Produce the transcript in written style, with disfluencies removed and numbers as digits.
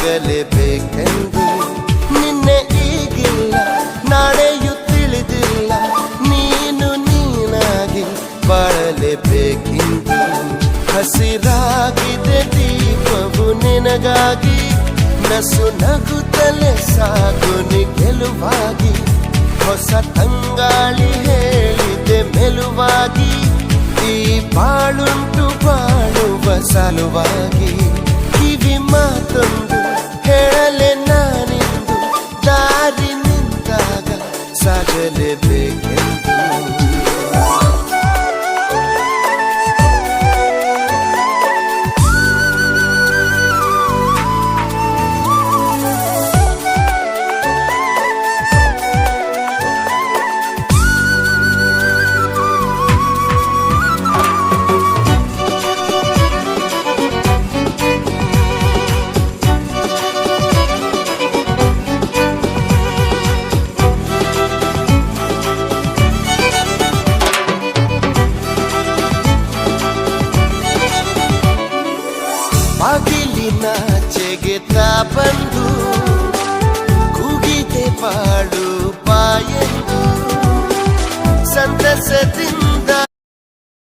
ಸಾಗಲೇಬೇಕೆಂದು. ನಿನ್ನೆ ಈಗಿಲ್ಲ, ನಾಳೆಯೂ ತಿಳಿದಿಲ್ಲ, ನೀನು ನೀನಾಗಿ ಬಾಳಲೇಬೇಕೆಂದು. ಹಸಿರಾಗಿದೆ ದೀಪವು ನಿನಗಾಗಿ, ನಸು ನಗುತ್ತಲೇ ಸಾಗು ನಿ ಗೆಲುವಾಗಿ. ಹೊಸ ತಂಗಾಳಿ ಹೇಳಿದೆ ಮೆಲುವಾಗಿ, ಈ ಬಾಳುಂಟು ಬಾಳುವ ಸಲುವಾಗಿ. ಕಿವಿ ಮಾತೊಂದು ಹೇಳಲೆ ನಾನಿಂದು, ದಾರಿ ನಿಂತಾಗ ಸಾಗಲೇಬೇಕೆಂದು. ಬಾಗಿಲಿನಾಚೆಗೆ ತಾ ಬಂದು ಕೂಗಿದೆ ಬಾಳು ಬಾಯೆಂದು. ಸಂತಸದಿಂದ